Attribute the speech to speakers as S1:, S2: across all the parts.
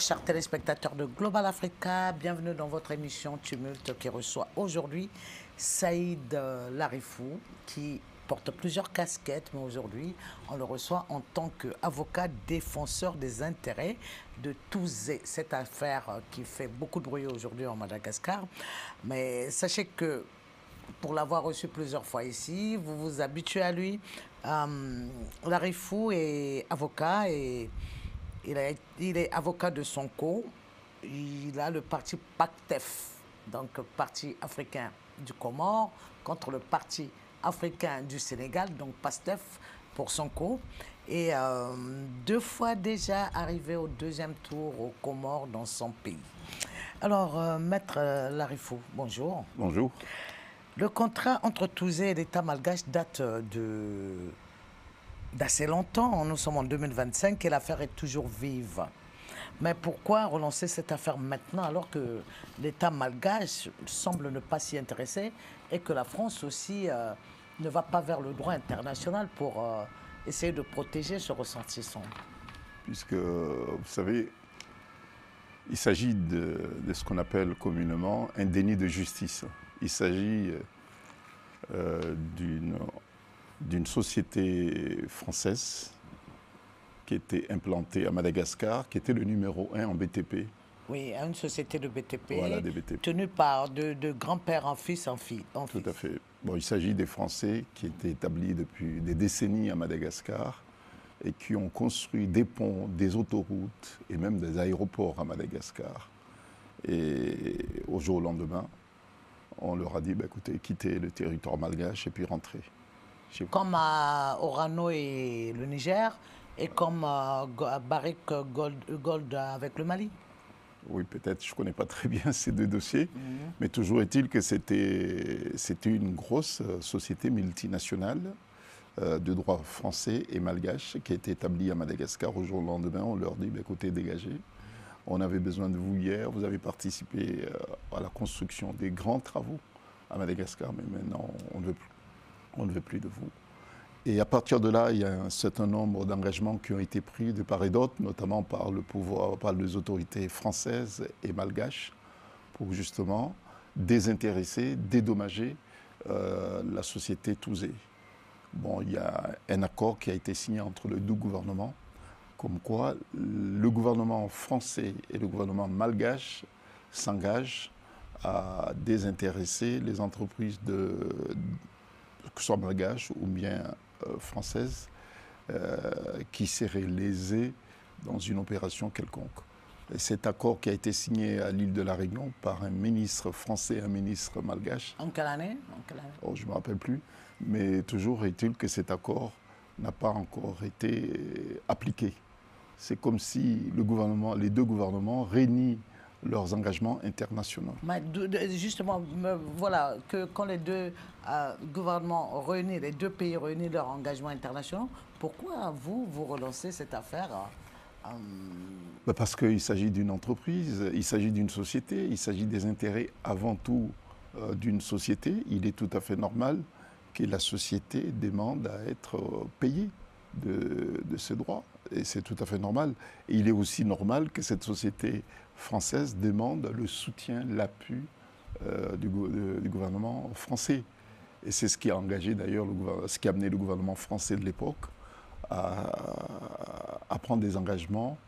S1: chers téléspectateurs de Global Africa, bienvenue dans votre émission Tumulte qui reçoit aujourd'hui Saïd Larifou qui porte plusieurs casquettes, mais aujourd'hui on le reçoit en tant qu'avocat défenseur des intérêts de Touzé. Cette affaire qui fait beaucoup de bruit aujourd'hui en Madagascar, mais sachez que pour l'avoir reçu plusieurs fois ici, vous vous habituez à lui. Larifou est avocat et il est avocat de Sonko. Il a le parti PACTEF, donc Parti africain du Comore, contre le Parti africain du Sénégal, donc PASTEF pour Sonko. Et deux fois déjà arrivé au deuxième tour au Comores dans son pays. Alors, Maître Larifou, bonjour.
S2: Bonjour.
S1: Le contrat entre Touzé et l'État malgache date d'assez longtemps. Nous sommes en 2025 et l'affaire est toujours vive. Mais pourquoi relancer cette affaire maintenant alors que l'État malgache semble ne pas s'y intéresser et que la France aussi ne va pas vers le droit international pour essayer de protéger ce ressortissant?
S2: Puisque, vous savez, il s'agit de ce qu'on appelle communément un déni de justice. Il s'agit d'une société française qui était implantée à Madagascar, qui était le numéro 1 en BTP.
S1: Oui, une société de BTP,
S2: voilà, des BTP.
S1: Tenue par de grands-pères en fils en fille.
S2: Tout à fait. Bon, il s'agit des Français qui étaient établis depuis des décennies à Madagascar et qui ont construit des ponts, des autoroutes et même des aéroports à Madagascar. Et au jour au lendemain, on leur a dit, bah, écoutez, quittez le territoire malgache et puis rentrez.
S1: Comme à Orano et le Niger, et comme à Barrick Gold avec le Mali.
S2: Oui, peut-être, je ne connais pas très bien ces deux dossiers, mais toujours est-il que c'était une grosse société multinationale de droit français et malgache qui a été établie à Madagascar. Au jour au lendemain, on leur dit, bah, écoutez, dégagez. On avait besoin de vous hier, vous avez participé à la construction des grands travaux à Madagascar, mais maintenant on ne veut plus de vous. Et à partir de là, il y a un certain nombre d'engagements qui ont été pris de part et d'autre, notamment par le pouvoir, par les autorités françaises et malgaches, pour justement désintéresser, dédommager la société Touzé. Bon, il y a un accord qui a été signé entre les deux gouvernements, comme quoi le gouvernement français et le gouvernement malgache s'engagent à désintéresser les entreprises que ce soit malgaches ou bien françaises qui seraient lésées dans une opération quelconque. Et cet accord qui a été signé à l'île de la Réunion par un ministre français et un ministre malgache.
S1: En quelle année?
S2: Oh, je ne me rappelle plus, mais toujours est-il que cet accord n'a pas encore été appliqué. C'est comme si les deux gouvernements réunissent leurs engagements internationaux.
S1: Mais justement, voilà, que quand les deux gouvernements réunis, les deux pays réunissent leurs engagements internationaux, pourquoi vous relancez cette affaire?
S2: Parce qu'il s'agit d'une entreprise, il s'agit d'une société, il s'agit des intérêts avant tout d'une société. Il est tout à fait normal que la société demande à être payée de ses droits. Et c'est tout à fait normal. Et il est aussi normal que cette société française demande le soutien, l'appui du gouvernement français. Et c'est ce qui a engagé d'ailleurs, ce qui a amené le gouvernement français de l'époque à prendre des engagements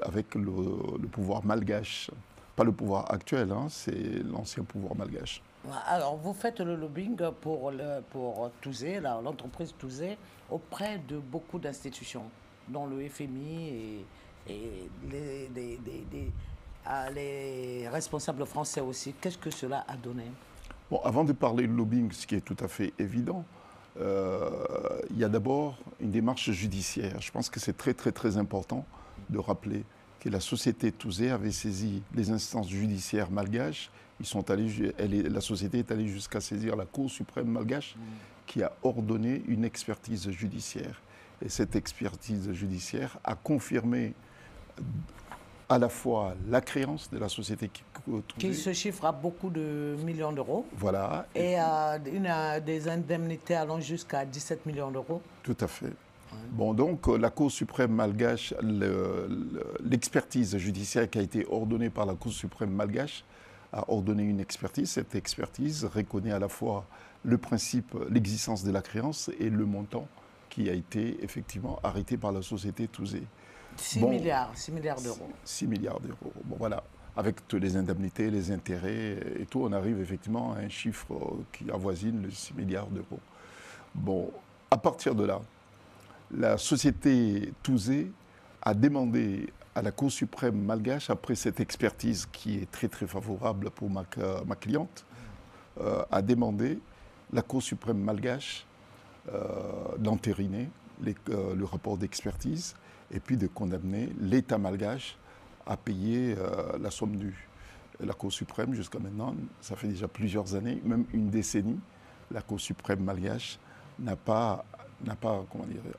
S2: avec le pouvoir malgache. Pas le pouvoir actuel, hein, c'est l'ancien pouvoir malgache.
S1: Alors, vous faites le lobbying pour Touzé, l'entreprise Touzé, auprès de beaucoup d'institutions, dont le FMI et les responsables français aussi. Qu'est-ce que cela a donné?
S2: Bon, avant de parler de lobbying, ce qui est tout à fait évident, il y a d'abord une démarche judiciaire. Je pense que c'est très, très, très important de rappeler que la société Touzé avait saisi les instances judiciaires malgaches. La société est allée jusqu'à saisir la Cour suprême malgache qui a ordonné une expertise judiciaire. Et cette expertise judiciaire a confirmé à la fois la créance de la société
S1: qui se chiffre à beaucoup de millions d'euros.
S2: Voilà.
S1: Et des indemnités allant jusqu'à 17 millions d'euros.
S2: Tout à fait. Bon, donc la Cour suprême malgache, l'expertise judiciaire qui a été ordonnée par la Cour suprême malgache a ordonné une expertise. Cette expertise reconnaît à la fois le principe, l'existence de la créance et le montant qui a été effectivement arrêté par la société Touzé.
S1: 6 milliards d'euros.
S2: 6 milliards d'euros. Bon, voilà. Avec toutes les indemnités, les intérêts et tout, on arrive effectivement à un chiffre qui avoisine les 6 milliards d'euros. Bon, à partir de là, la société Touzé a demandé à la Cour suprême malgache, après cette expertise qui est très très favorable pour ma cliente, a demandé la Cour suprême malgache d'entériner le rapport d'expertise et puis de condamner l'État malgache à payer la somme due. La Cour suprême, jusqu'à maintenant, ça fait déjà plusieurs années, même une décennie, la Cour suprême malgache n'a pas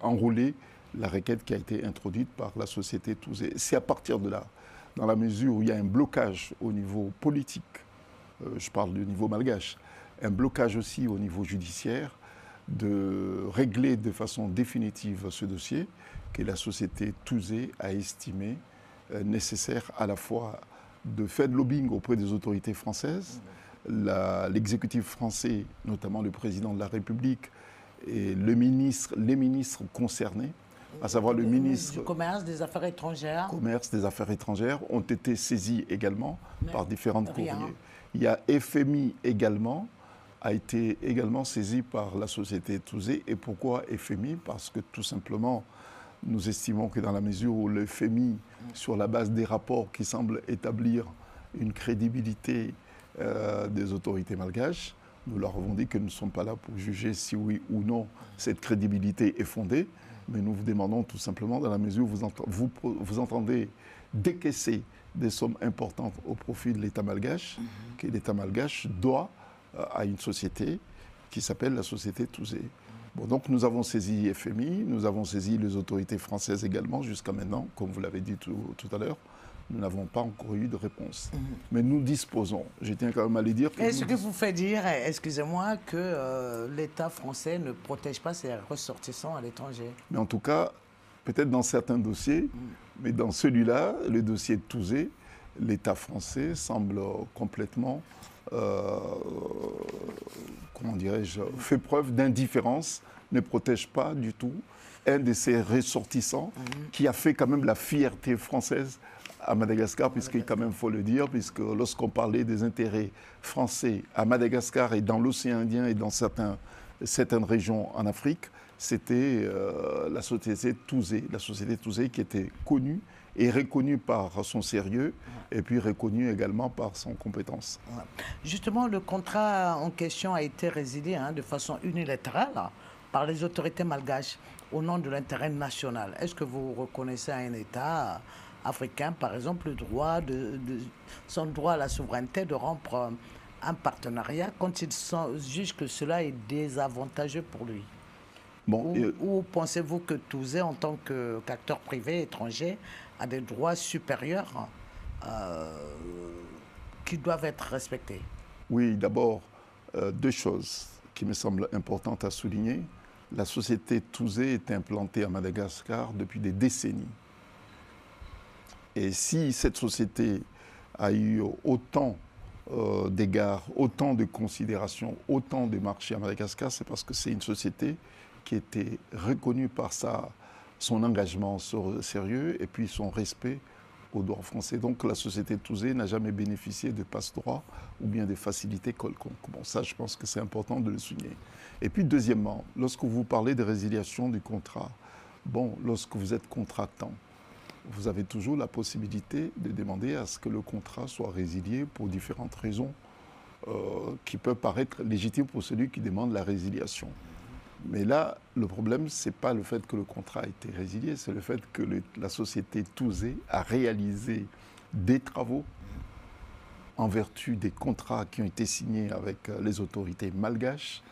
S2: enrôlé la requête qui a été introduite par la société Touzé. C'est à partir de là, dans la mesure où il y a un blocage au niveau politique, je parle du niveau malgache, un blocage aussi au niveau judiciaire, de régler de façon définitive ce dossier que la société Touzé a estimé nécessaire à la fois de faire de lobbying auprès des autorités françaises, l'exécutif français, notamment le président de la République et les ministres concernés, à savoir le ministre
S1: du Commerce, des Affaires étrangères.
S2: Commerce, des Affaires étrangères, ont été saisis également par différentes courriers. Il y a FMI également, a été également saisi par la société Touzé. Et pourquoi FMI? Parce que tout simplement, nous estimons que dans la mesure où le FMI, sur la base des rapports qui semblent établir une crédibilité des autorités malgaches, nous leur avons dit que nous ne sommes pas là pour juger si oui ou non cette crédibilité est fondée, mais nous vous demandons tout simplement, dans la mesure où vous entendez décaisser des sommes importantes au profit de l'État malgache, que l'État malgache doit à une société qui s'appelle la société Touzé. Bon, donc nous avons saisi FMI, nous avons saisi les autorités françaises également jusqu'à maintenant, comme vous l'avez dit tout à l'heure. Nous n'avons pas encore eu de réponse. Mais nous disposons, je tiens quand même à le dire.
S1: Est-ce que vous fait dire, excusez-moi, que l'État français ne protège pas ses ressortissants à l'étranger?
S2: Mais en tout cas, peut-être dans certains dossiers, mais dans celui-là, le dossier de Touzé, l'État français semble complètement, comment dirais-je, fait preuve d'indifférence, ne protège pas du tout un de ses ressortissants qui a fait quand même la fierté française à Madagascar, puisqu'il quand même faut le dire, puisque lorsqu'on parlait des intérêts français à Madagascar et dans l'océan Indien et dans certaines régions en Afrique, c'était la société Touzé qui était connue et reconnue par son sérieux et puis reconnue également par son compétence.
S1: Justement, le contrat en question a été résilié de façon unilatérale par les autorités malgaches au nom de l'intérêt national. Est-ce que vous reconnaissez à un État africain, par exemple, le droit son droit à la souveraineté de rompre un partenariat quand il juge que cela est désavantageux pour lui?
S2: Bon,
S1: ou pensez-vous que Touzé, en tant qu'acteur privé étranger, a des droits supérieurs qui doivent être respectés?
S2: Oui, d'abord, deux choses qui me semblent importantes à souligner. La société Touzé est implantée à Madagascar depuis des décennies. Et si cette société a eu autant d'égards, autant de considérations, autant de marchés à Madagascar, c'est parce que c'est une société qui était reconnue par son engagement sérieux et puis son respect au droit français. Donc la société Touzé n'a jamais bénéficié de passe-droit ou bien de facilités quelconques. Bon, ça, je pense que c'est important de le souligner. Et puis deuxièmement, lorsque vous parlez de résiliation du contrat, bon, lorsque vous êtes contractant, vous avez toujours la possibilité de demander à ce que le contrat soit résilié pour différentes raisons qui peuvent paraître légitimes pour celui qui demande la résiliation. Mais là, le problème, ce n'est pas le fait que le contrat a été résilié, c'est le fait que la société Touzé a réalisé des travaux en vertu des contrats qui ont été signés avec les autorités malgaches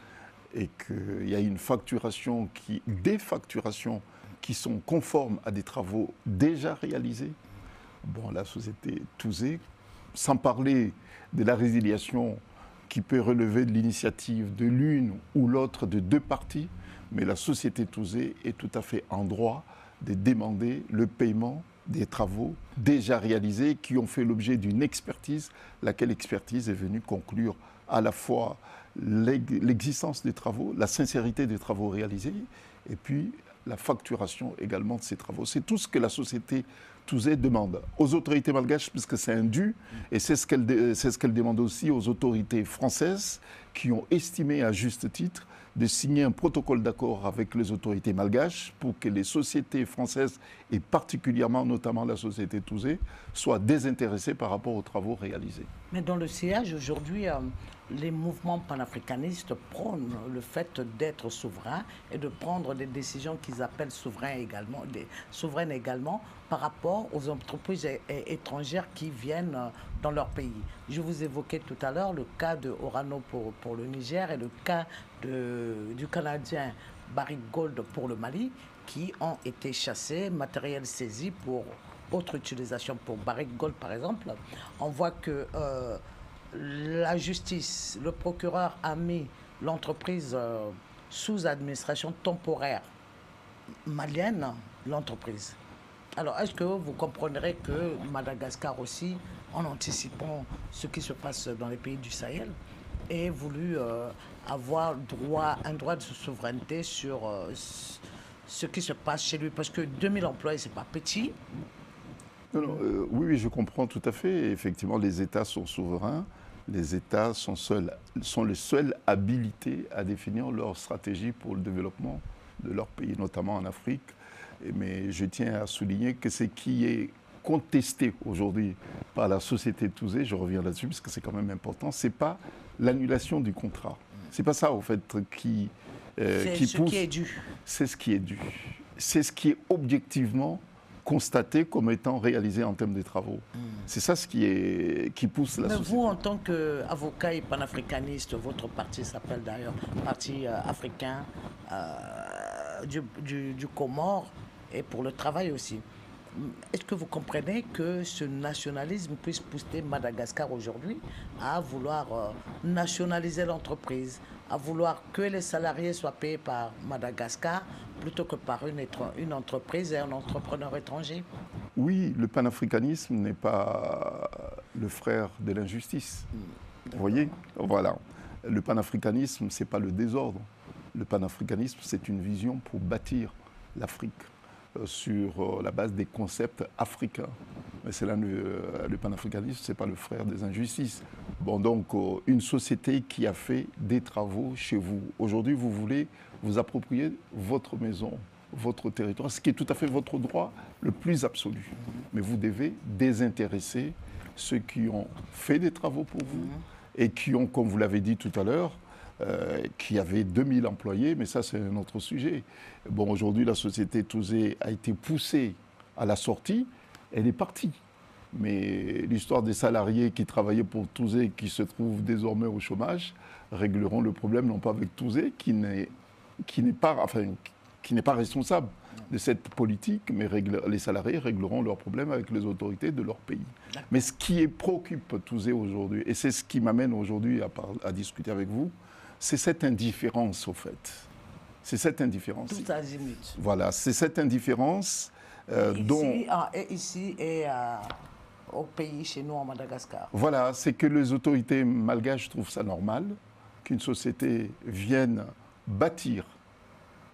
S2: et qu'il y a une facturation, des facturations qui sont conformes à des travaux déjà réalisés. Bon, la société Touzé, sans parler de la résiliation qui peut relever de l'initiative de l'une ou l'autre de deux parties, mais la société Touzé est tout à fait en droit de demander le paiement des travaux déjà réalisés qui ont fait l'objet d'une expertise, laquelle expertise est venue conclure à la fois l'existence des travaux, la sincérité des travaux réalisés, et puis la facturation également de ces travaux. C'est tout ce que la société Touzé demande aux autorités malgaches, puisque c'est un dû, et c'est ce qu'elle demande aussi aux autorités françaises qui ont estimé à juste titre de signer un protocole d'accord avec les autorités malgaches pour que les sociétés françaises, et particulièrement notamment la société Touzé, soient désintéressées par rapport aux travaux réalisés.
S1: Mais dans le sillage, aujourd'hui, les mouvements panafricanistes prônent le fait d'être souverain et de prendre des décisions qu'ils appellent souveraines également par rapport aux entreprises étrangères qui viennent dans leur pays. Je vous évoquais tout à l'heure le cas de Orano pour le Niger et le cas du Canadien Barrick Gold pour le Mali qui ont été chassés, matériel saisi pour autre utilisation. Pour Barrick Gold par exemple, on voit que la justice, le procureur a mis l'entreprise sous administration temporaire malienne, l'entreprise. Alors, est-ce que vous comprendrez que Madagascar aussi, en anticipant ce qui se passe dans les pays du Sahel, ait voulu avoir un droit de souveraineté sur ce qui se passe chez lui? Parce que 2000 employés, ce n'est pas petit.
S2: Oui, je comprends tout à fait. Effectivement, les États sont souverains. Les États sont les seuls habilités à définir leur stratégie pour le développement de leur pays, notamment en Afrique. Mais je tiens à souligner que ce qui est contesté aujourd'hui par la société Touzé, je reviens là-dessus parce que c'est quand même important, ce n'est pas l'annulation du contrat. Ce n'est pas ça, au fait, qui pousse.
S1: Qui est dû.
S2: C'est ce qui est dû. C'est ce qui est objectivement constaté comme étant réalisé en termes de travaux. C'est ça ce qui pousse la société.
S1: Mais vous, en tant qu'avocat et panafricaniste, votre parti s'appelle d'ailleurs Parti africain du Comore et pour le travail aussi. Est-ce que vous comprenez que ce nationalisme puisse pousser Madagascar aujourd'hui à vouloir nationaliser l'entreprise, à vouloir que les salariés soient payés par Madagascar plutôt que par une entreprise et un entrepreneur étranger?
S2: Oui, le panafricanisme n'est pas le frère de l'injustice. Vous voyez? Voilà. Le panafricanisme, ce n'est pas le désordre. Le panafricanisme, c'est une vision pour bâtir l'Afrique sur la base des concepts africains. Mais c'est là le panafricanisme, ce n'est pas le frère des injustices. Bon, donc, une société qui a fait des travaux chez vous. Aujourd'hui, vous voulez vous approprier votre maison, votre territoire, ce qui est tout à fait votre droit le plus absolu. Mais vous devez désintéresser ceux qui ont fait des travaux pour vous et qui ont, comme vous l'avez dit tout à l'heure, qui avait 2000 employés, mais ça c'est un autre sujet. Bon, aujourd'hui la société Touzé a été poussée à la sortie, elle est partie. Mais l'histoire des salariés qui travaillaient pour Touzé, qui se trouvent désormais au chômage, régleront le problème non pas avec Touzé, qui n'est pas responsable de cette politique, mais les salariés régleront leurs problèmes avec les autorités de leur pays. Mais ce qui préoccupe Touzé aujourd'hui, et c'est ce qui m'amène aujourd'hui à discuter avec vous, c'est cette indifférence, au fait. C'est cette indifférence.
S1: Tout azimut.
S2: Voilà, c'est cette indifférence
S1: ici et au pays, chez nous, en Madagascar.
S2: Voilà, c'est que les autorités malgaches trouvent ça normal qu'une société vienne bâtir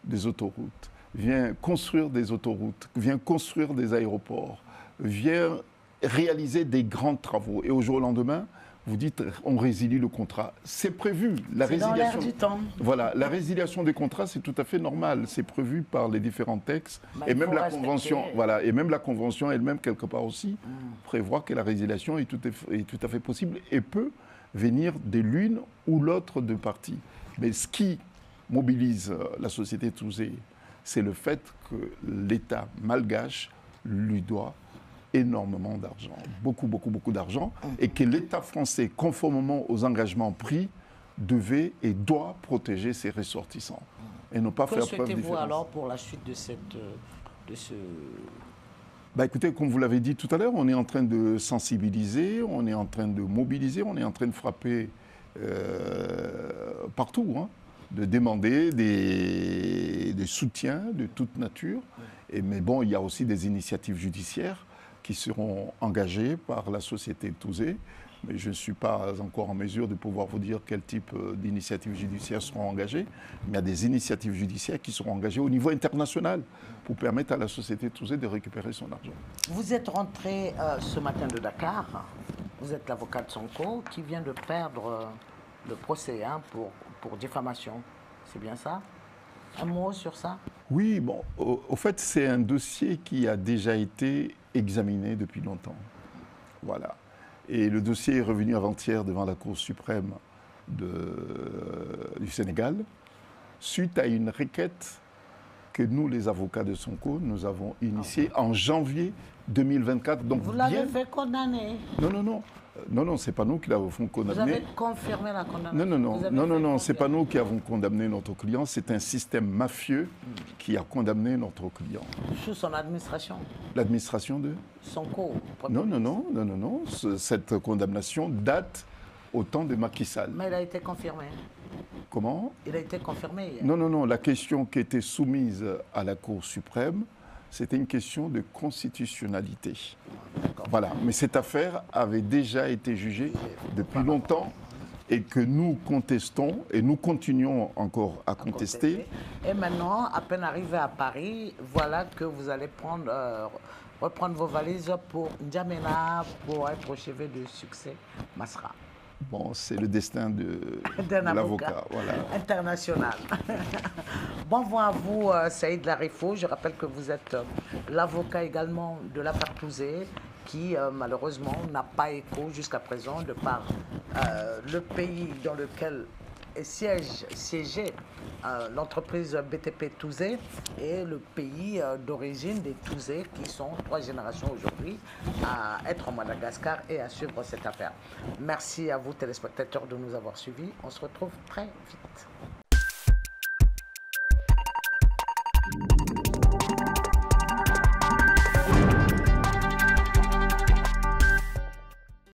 S2: des autoroutes, vient construire des autoroutes, vient construire des aéroports, vient réaliser des grands travaux. Et au jour au lendemain, vous dites, on résilie le contrat. C'est prévu.
S1: C'est dans l'air du temps.
S2: Voilà, la résiliation des contrats, c'est tout à fait normal. C'est prévu par les différents textes. Et même la convention, voilà, et même la convention elle-même, quelque part aussi, prévoit que la résiliation est tout à fait possible et peut venir de l'une ou l'autre de parties. Mais ce qui mobilise la société Touzé, c'est le fait que l'État malgache lui doit énormément d'argent, beaucoup d'argent, et que l'État français, conformément aux engagements pris, devait et doit protéger ses ressortissants et ne pas faire preuve de différence. Que souhaitez-vous
S1: alors pour la suite de ce...
S2: Écoutez, comme vous l'avez dit tout à l'heure, on est en train de sensibiliser, on est en train de mobiliser, on est en train de frapper partout. de demander des soutiens de toute nature. Mais bon, il y a aussi des initiatives judiciaires qui seront engagées par la société Touzé. Mais je ne suis pas encore en mesure de pouvoir vous dire quel type d'initiatives judiciaires seront engagées. Mais il y a des initiatives judiciaires qui seront engagées au niveau international pour permettre à la société Touzé de récupérer son argent.
S1: Vous êtes rentré ce matin de Dakar. Vous êtes l'avocat de Sonko qui vient de perdre le procès pour diffamation. C'est bien ça? Un mot sur ça?
S2: Oui, bon, au fait, c'est un dossier qui a déjà été examiné depuis longtemps. Voilà. Et le dossier est revenu avant-hier devant la Cour suprême du Sénégal, suite à une requête que nous, les avocats de Sonko, nous avons initiée en janvier 2024. Donc
S1: vous l'avez fait condamner?
S2: Non, ce n'est pas nous qui l'avons condamné.
S1: Vous avez confirmé la condamnation?
S2: Non, ce n'est pas nous qui avons condamné notre client, c'est un système mafieux qui a condamné notre client.
S1: Sous son administration?
S2: L'administration de
S1: Sonko?
S2: Non. Cette condamnation date au temps de Macky Sall.
S1: Mais il a été confirmé.
S2: Comment?
S1: Il a été confirmé.
S2: Non. La question qui était soumise à la Cour suprême, c'était une question de constitutionnalité. Voilà. Mais cette affaire avait déjà été jugée depuis longtemps et que nous contestons et nous continuons encore à contester.
S1: Et maintenant, à peine arrivé à Paris, voilà que vous allez reprendre vos valises pour N'Djamena, pour être au chevet de succès Masra.
S2: Bon, c'est le destin de
S1: l'avocat
S2: voilà.
S1: International. Bon vent à vous, Saïd Larifou. Je rappelle que vous êtes l'avocat également de l'affaire Touzé, qui malheureusement n'a pas écho jusqu'à présent de par le pays dans lequel siégeait l'entreprise BTP Touzé et le pays d'origine des Touzé qui sont 3 générations aujourd'hui à être en Madagascar et à suivre cette affaire. Merci à vous téléspectateurs de nous avoir suivis. On se retrouve très vite.